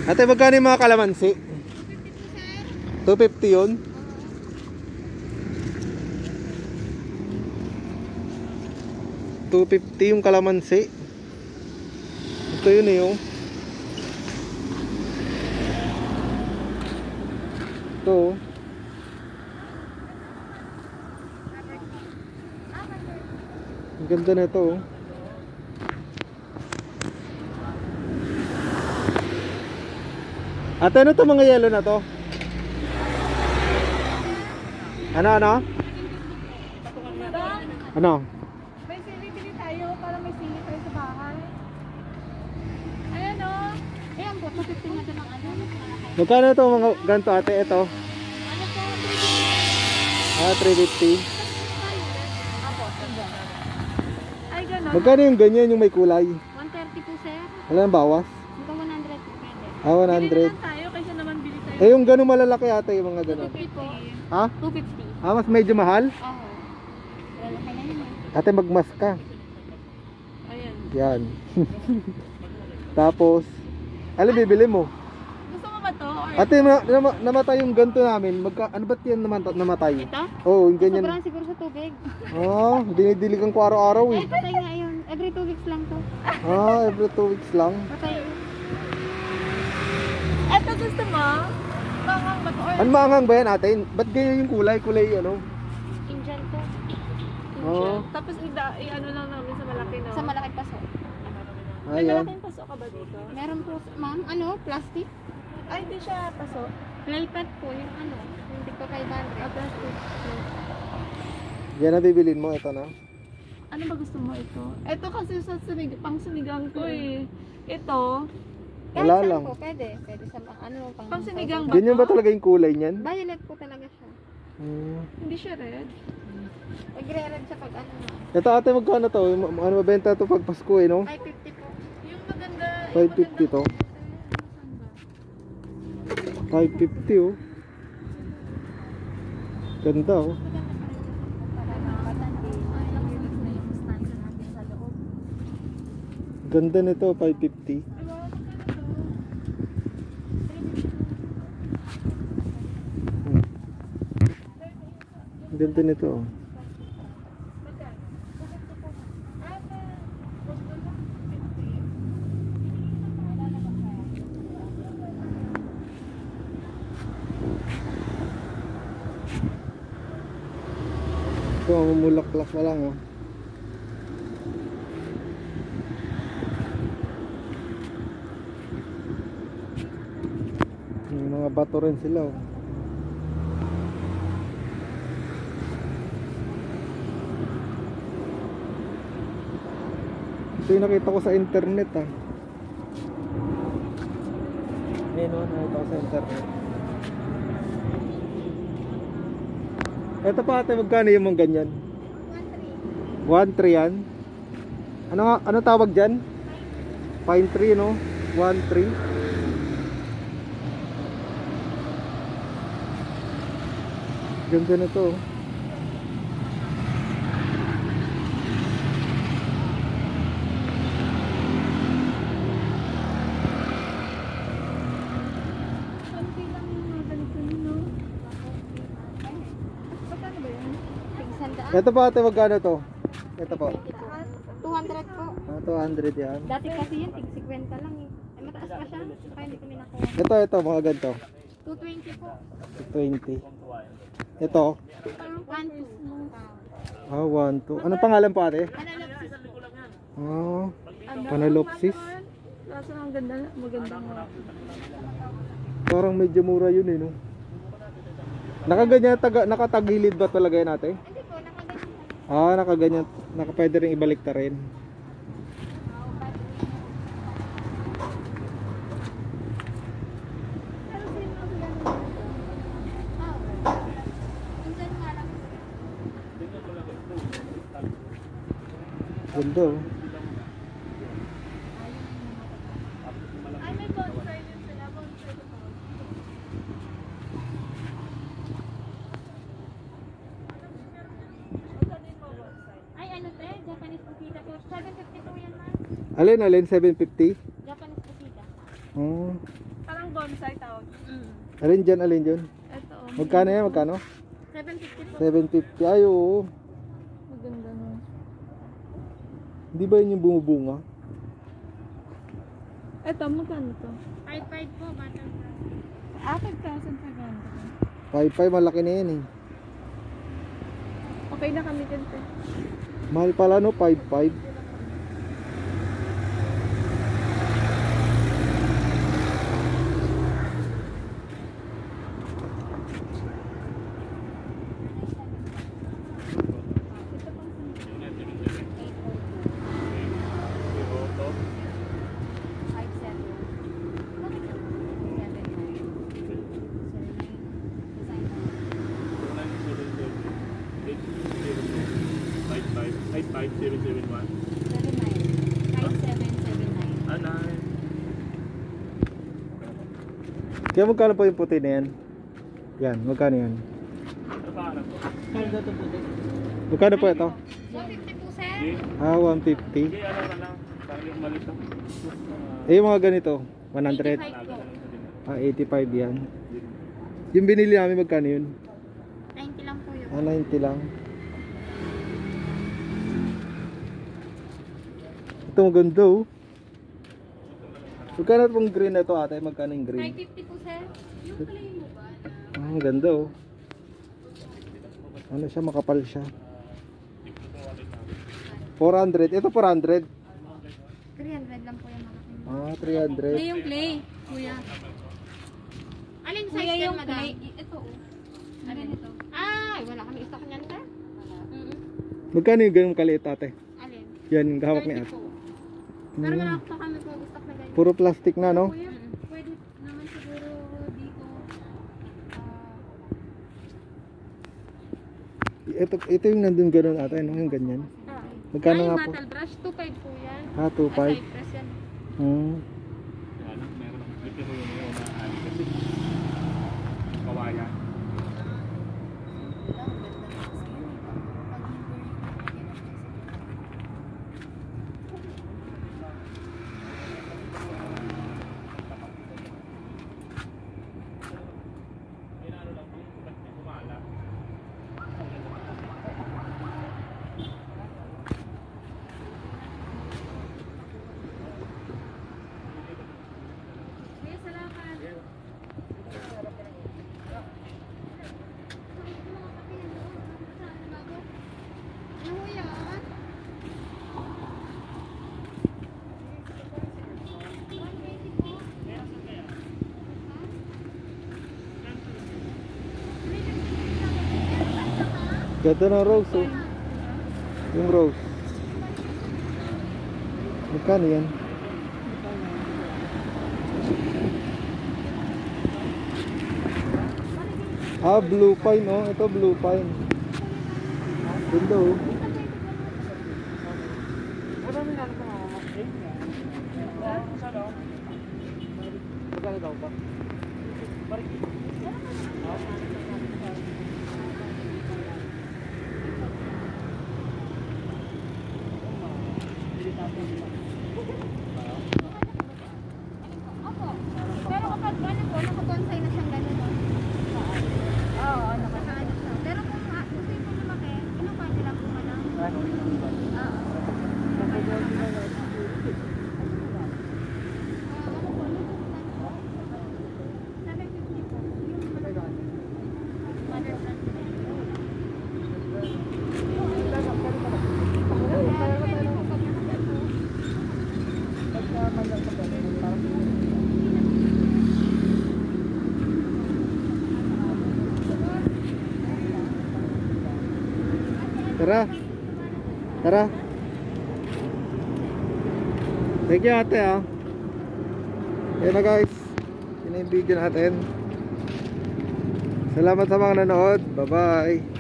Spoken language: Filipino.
Ate, magkano yung mga kalamansi? 250 yun? $250 yung kalamansi. Ito yun eh oh. Ito oh. Ang ganda na ito oh. Ate, ano to mga yellow na to? Ano? Ano? May sili-bili tayo para may sili tayo sa bahay. Ayan o. Ayan po, 250 na ito ng ano. Magkano ito mga ganito ate? Ito? Ano po? 350. Apo, sanda. Ay, gano'n. Magkano yung ganyan yung may kulay? 130 po, sir. Wala nang bawas? Ito 100 po, pwede. 100. Bili na tayo kaysa naman bili tayo. Eh yung gano'ng malalaki ate yung mga gano'n? 250 po. Ha? 250. Mas medyo mahal? Oo. Lalaki na yun eh. Ate, magmas ka. Ayan. Yan. Tapos, ano bibili mo? Gusto mo ba to? Or... Ate, namatay yung ganito namin. Ano ba't yan namatay? Ito? Oo, yung ganyan. Sobrang siguro sa tubig. Dinidiligan ko araw-araw eh. Patay nga yun. Every 2 weeks lang to. Every 2 weeks lang. Patay. Eto gusto mo? Mangang ba to? Or Ano maangang ba yan ate? Ba't ganyan yung kulay? Kulay ano? Indian to. Oo. Tapos i-ano lang namin sa malaki, no? Sa malaki paso. May Ayan. malaking paso ka ba dito? Meron po, ma'am. Ano? Plastic? Ay, hindi siya paso. Playpad po, yung ano. Yung tigpa 500. Plastic. Yan na bibilin mo. Ito na. Ano ba gusto mo ito? Ito kasi sa pang sinigang ko eh. Ito. Wala Kahit saan lang. po, pwede. Pwede sa ano, pang sinigang ba? Ganyan ba talaga yung kulay niyan? Violet po talaga siya. Hindi siya red. Nagre-red siya pag ano na. Ito ate, magkano to? Ano mabenta to pag Pasko eh, no? 550 po. Yung maganda. 550 to. 550 oh. Ganda oh. Ganda nito, 550. Ganda nito oh. Ito, mamulaklak na lang oh. May mga bato rin sila oh. Ito yung nakita ko sa internet ah. Ayun oh, nakita ko sa internet. Ito pa ate, magkano yung mga ganyan? 1.3 yan? Ano tawag dyan? Pine tree no? 1.3. Ganda na to. Konti lang yung mga ganito no? Magkano ba yan? Ito pa ate, magkano to? Ito po. 200 po. 200 yan. Dati kasi yun, tig 50 lang eh. Ay, mataas pa siya. Kaya hindi kami nakuha. Ito, mga ganito. 220 po. 20. Ito. 1, 2. 1, 2. Anong pangalan po ate? Panalopsis. Panalopsis. Kaso ang ganda, maganda nga. Parang medyo mura yun eh no. Nakaganyan, nakatagilid ba talaga yan ate? Hindi po, nakaganyan. Nakaganyan. Pwede rin ibalik ta rin. Ganda oh. Ay, may bonsai din sila. Bonsai ko. Ay, ano te? Japanese Pupita po. 752 yan, ma'am. Alin 750? Japanese Pupita. Oh. Parang bonsai tawag. Alin dyan, alin dyan? Ito. Magkano yan, magkano? 750 po. 750, ay oo. Maganda no. Hindi ba yun yung bumubunga? Ito, magkano to? 5.5 po, bata. 5,500. 5.5, malaki na yan eh. Okay na kami dyan, te. Mahal pala no, 5.5. Kaya magkano po yung puti na yan? Yan, magkano yan? Magkano po ito? 150 po, sir. Ah, 150. Eh, yung mga ganito, 100. 85 po. Ah, 85 yan. Yung binili namin, magkano yun? 90 lang po yun. Ah, 90 lang. Ito maganda oh. Magkano pong green na ito ate? Magkano yung green? 550 po, sir. Yung play mo ba? Ah, maganda oh. Ano siya, makapal siya. 400. Ito 400. 300 lang po yung malaki. Ah, Hindi 300. yung play, kuya. Alin size Kuya, yan, yung madam? play, ito oh. Alin ito? Ay, wala kami stock niyan, sir. Magkano yung ganung kaliit ate? Alin? Yan, yung hawak ni 30 ate. po. Pero wala Hmm. pa kami po stock na ganyan. Puro plastic na no? Kuya, pwede naman siguro dito. Ito yung nandun ganun ate, no? Yung ganyan. Magkano Ay, nga po? metal brush, 2.5 po yan. Ah, 2.5. Cypress yan. Hmm. Kawayan. Kuya, salamat. Ano kuya? Ganda ng rose oh. Yung rose. Magkano yan? Ah, blue pine oh. Ito blue pine. Ganda oh. Opo. Pero kapag ano po, nakabonsay na siyang gano'n. Oo, nakasaano siya. Pero kung gusto yung lumaki, ilang pa nila po lang? Oo. Tara. Tara. Thank you ate ah. Yan na guys. Yun na yung video natin. Salamat sa mga nanood. Bye bye.